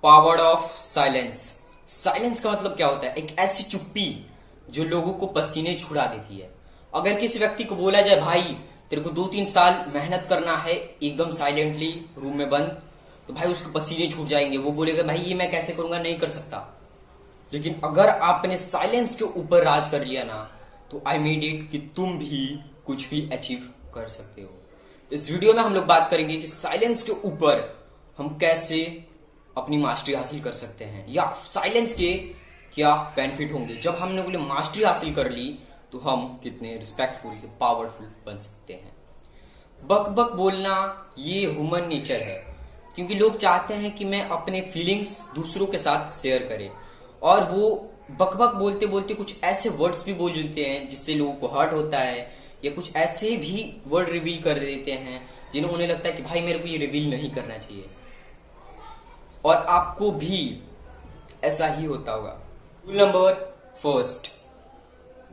Power of silence. Silence का मतलब क्या होता है? एक ऐसी चुप्पी जो लोगों को पसीने छुड़ा देती है। अगर किसी व्यक्ति को बोला जाए भाई तेरे को 2-3 साल मेहनत करना है एकदम साइलेंटली रूम में बंद, तो भाई उसके पसीने छूट जाएंगे। वो बोलेगा भाई ये मैं कैसे करूंगा, नहीं कर सकता। लेकिन अगर आपने साइलेंस के ऊपर राज कर लिया ना, तो आई मेड इट कि तुम भी कुछ भी अचीव कर सकते हो। इस वीडियो में हम लोग बात करेंगे कि साइलेंस के ऊपर हम कैसे अपनी मास्टरी हासिल कर सकते हैं, या साइलेंस के क्या बेनिफिट होंगे। जब हमने बोले मास्टरी हासिल कर ली तो हम कितने रिस्पेक्टफुल, पावरफुल बन सकते हैं। बक बक बोलना ये ह्यूमन नेचर है, क्योंकि लोग चाहते हैं कि मैं अपने फीलिंग्स दूसरों के साथ शेयर करें, और वो बक बक बोलते बोलते कुछ ऐसे वर्ड्स भी बोल देते हैं जिससे लोगों को हर्ट होता है, या कुछ ऐसे भी वर्ड रिवील कर देते हैं जिन्हें उन्हें लगता है कि भाई मेरे को ये रिवील नहीं करना चाहिए। और आपको भी ऐसा ही होता होगा। रूल नंबर फर्स्ट,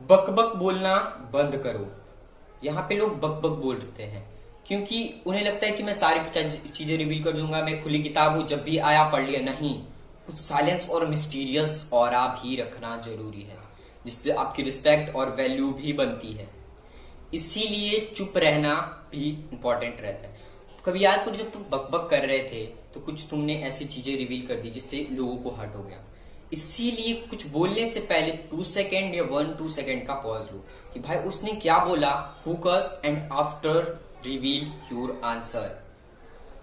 बक बक बोलना बंद करो। यहाँ पे लोग बक बक बोल रहे हैं क्योंकि उन्हें लगता है कि मैं सारी चीजें रिवील कर दूंगा, मैं खुली किताब हूं, जब भी आया पढ़ लिया। नहीं, कुछ साइलेंस और मिस्टीरियस ऑरा भी रखना जरूरी है, जिससे आपकी रिस्पेक्ट और वैल्यू भी बनती है। इसीलिए चुप रहना भी इंपॉर्टेंट रहता है। कभी याद करो जब तुम बक बक कर रहे थे तो कुछ तुमने ऐसी चीजें रिवील कर दी जिससे लोगों को हर्ट हो गया। इसीलिए कुछ बोलने से पहले 2 सेकेंड या 1-2 सेकेंड का पॉज लो कि भाई उसने क्या बोला, focus and after reveal your answer.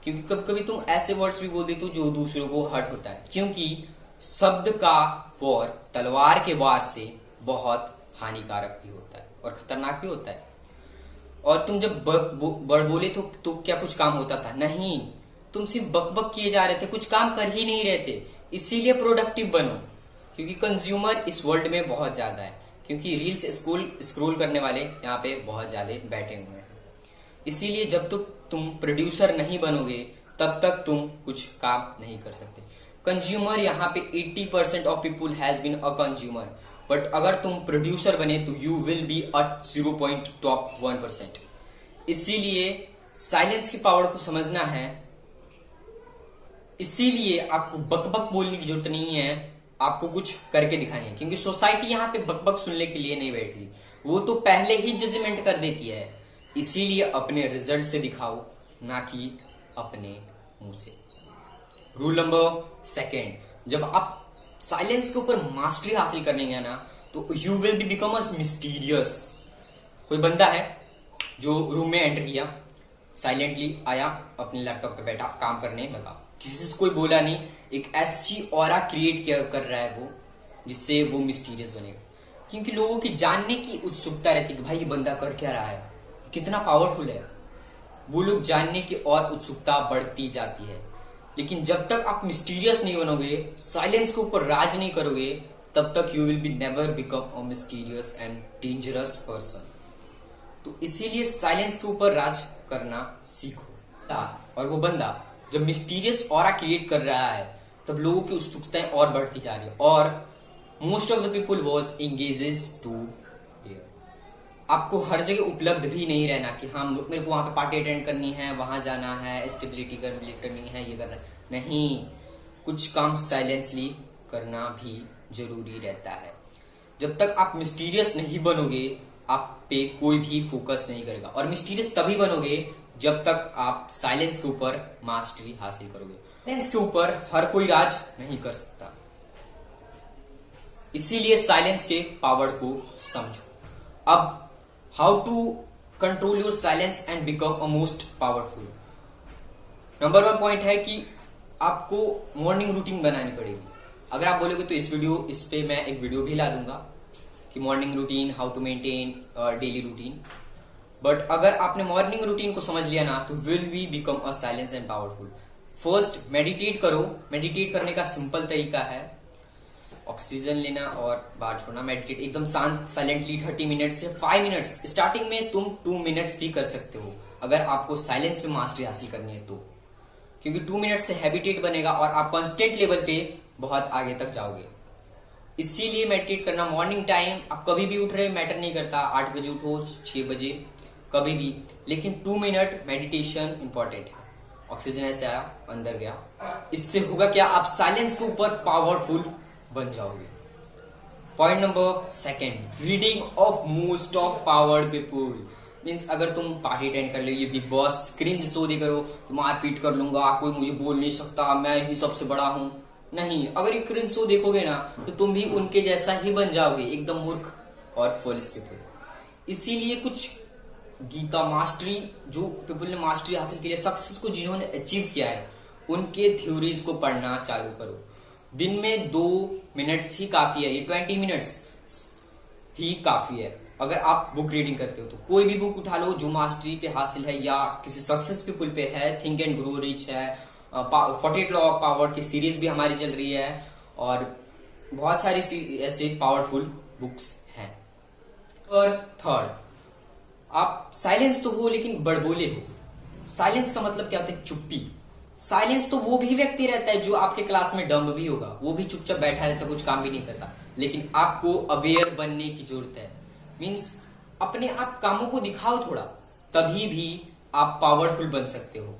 क्योंकि कभी कभी तुम ऐसे वर्ड्स भी बोल देते हो जो दूसरों को हर्ट होता है, क्योंकि शब्द का वार तलवार के वार से बहुत हानिकारक भी होता है और खतरनाक भी होता है। और तुम जब वर्ड बोले तो क्या कुछ काम होता था? नहीं, तुम सिर्फ बक बक किए जा रहे थे, कुछ काम कर ही नहीं रहे थे। इसीलिए प्रोडक्टिव बनो, क्योंकि कंज्यूमर इस वर्ल्ड में बहुत ज्यादा है, क्योंकि रील्स स्क्रोल करने वाले यहाँ पे बहुत ज्यादा बैठे हुए हैं। इसीलिए जब तक तुम प्रोड्यूसर नहीं बनोगे तब तक तुम कुछ काम नहीं कर सकते। कंज्यूमर यहाँ पे 80% of people has been a consumer, but अगर तुम प्रोड्यूसर बने तो यू विल बी अ 0.1%। इसीलिए साइलेंस की पावर को समझना है। इसीलिए आपको बक बक बोलने की जरूरत नहीं है, आपको कुछ करके दिखानी है, क्योंकि सोसाइटी यहाँ पे बक बक सुनने के लिए नहीं बैठी, वो तो पहले ही जजमेंट कर देती है। इसीलिए अपने रिजल्ट से दिखाओ, ना कि अपने मुंह से। रूल नंबर सेकेंड, जब आप साइलेंस के ऊपर मास्टरी हासिल करेंगे ना, तो you will be become a mysterious. कोई बंदा है जो रूम में एंटर किया, साइलेंटली आया, अपने लैपटॉप पे बैठा, काम करने लगा, किसी से कोई बोला नहीं, एक ऐसी ऑरा क्रिएट कर रहा है वो, जिससे वो मिस्टीरियस बनेगा। क्योंकि लोगों की जानने की उत्सुकता रहती है कि भाई ये बंदा कर क्या रहा है, कितना पावरफुल है। वो लोग जानने की और उत्सुकता बढ़ती जाती है। लेकिन जब तक आप मिस्टीरियस नहीं बनोगे, साइलेंस के ऊपर राज नहीं करोगे, तब तक you will be never become a mysterious and dangerous person. तो इसीलिए साइलेंस के ऊपर राज करना सीखो। और वो बंदा जब मिस्टीरियस ऑरा क्रिएट कर रहा है, तब लोगों की उत्सुकताएं और बढ़ती जा रही है, और most of the people was engages to there. आपको हर जगह उपलब्ध भी नहीं रहना कि हाँ मेरे को वहां पे पार्टी अटेंड करनी है, वहां जाना है, स्टेबिलिटी करनी है, ये करना नहीं। कुछ काम साइलेंसली करना भी जरूरी रहता है। जब तक आप मिस्टीरियस नहीं बनोगे, आप पे कोई भी फोकस नहीं करेगा। और मिस्टीरियस तभी बनोगे जब तक आप साइलेंस के ऊपर मास्टरी हासिल करोगे। साइलेंस के ऊपर हर कोई राज नहीं कर सकता, इसीलिए साइलेंस के पावर को समझो। अब how to control your silence and become a most powerful. Number 1 point है कि आपको मॉर्निंग रूटीन बनानी पड़ेगी। अगर आप बोलोगे तो इस पे मैं एक वीडियो भी ला दूंगा कि morning routine, how to maintain daily routine. But अगर आपने मॉर्निंग रूटीन को समझ लिया ना, तो will be become a silence and powerful. First, meditate करो। मेडिटेट करने का सिंपल तरीका है ऑक्सीजन लेना और बाहर छोड़ना। मेडिटेट एकदम शांत, साइलेंटली 30 मिनट से 5 मिनट्स। स्टार्टिंग में तुम 2 मिनट्स भी कर सकते हो अगर आपको साइलेंस में मास्टरी हासिल करनी है तो, क्योंकि 2 मिनट से हैबिटेट बनेगा और आप कॉन्स्टेंट लेवल पे बहुत आगे तक जाओगे। इसीलिए मेडिटेट करना मॉर्निंग टाइम, आप कभी भी उठ रहे मैटर नहीं करता, 8 बजे उठो, 6 बजे, कभी भी, लेकिन 2 मिनट मेडिटेशन इंपॉर्टेंट है। ऑक्सीजन ऐसे आया, अंदर गया। इससे होगा क्या, आप साइलेंस के ऊपर पावरफुल बन जाओगे। Point number second, reading of most of powered people. Means अगर तुम पार्टी अटेंड कर लो, ये बिग बॉस क्रिंज शो दे करो, तो मारपीट कर लूंगा, कोई मुझे बोल नहीं सकता, मैं ही सबसे बड़ा हूं। नहीं, अगर ये क्रिंज शो देखोगे ना तो तुम भी उनके जैसा ही बन जाओगे, एकदम मूर्ख और फॉल्स पीपुल। इसीलिए कुछ गीता मास्टरी, जो पीपल ने मास्टरी हासिल की है, सक्सेस को जिन्होंने अचीव किया है, उनके थ्योरीज को पढ़ना चालू करो। दिन में 2 मिनट्स ही काफी है, ये 20 मिनट्स ही काफी है। अगर आप बुक रीडिंग करते हो तो कोई भी बुक उठा लो जो मास्टरी पे हासिल है या किसी सक्सेस पीपल पे है। थिंक एंड ग्रो रिच है, 48 लॉ ऑफ पावर की सीरीज भी हमारी चल रही है, और बहुत सारी ऐसे पावरफुल बुक्स हैं। और थर्ड, आप साइलेंस तो हो लेकिन बड़बोले हो। साइलेंस का मतलब क्या होता है, चुप्पी। साइलेंस तो वो भी व्यक्ति रहता है जो आपके क्लास में डम्ब भी होगा, वो भी चुपचाप बैठा रहता है, कुछ काम भी नहीं करता, लेकिन आपको अवेयर बनने की जरूरत है। मीन्स अपने आप कामों को दिखाओ थोड़ा, तभी भी आप पावरफुल बन सकते हो।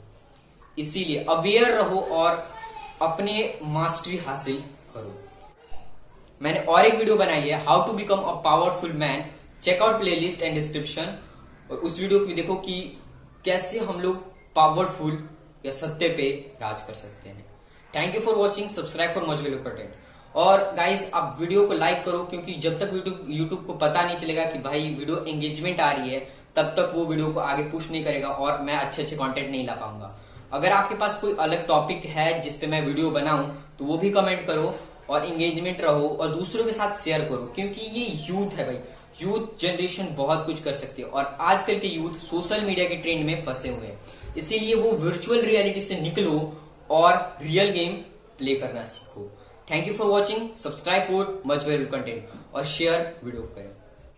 इसीलिए अवेयर रहो और अपने मास्टरी हासिल करो। मैंने और एक वीडियो बनाई है, how to become a powerful man. Check out playlist and description, और उस वीडियो को भी देखो कि कैसे हम लोग पावरफुल या सत्य पे राज कर सकते हैं। Thank you for watching, subscribe for much value content. और गाइज आप वीडियो को लाइक करो, क्योंकि जब तक यूट्यूब को पता नहीं चलेगा कि भाई वीडियो एंगेजमेंट आ रही है, तब तक वो वीडियो को आगे पुश नहीं करेगा और मैं अच्छे कंटेंट नहीं ला पाऊंगा। अगर आपके पास कोई अलग टॉपिक है जिसपे मैं वीडियो बनाऊं तो वो भी कमेंट करो, और एंगेजमेंट रहो और दूसरों के साथ शेयर करो, क्योंकि ये यूथ है भाई, यूथ जनरेशन बहुत कुछ कर सकती है। और आजकल के यूथ सोशल मीडिया के ट्रेंड में फंसे हुए हैं, इसीलिए वो वर्चुअल रियलिटी से निकलो और रियल गेम प्ले करना सीखो। Thank you for watching, subscribe for much value content और शेयर वीडियो करें।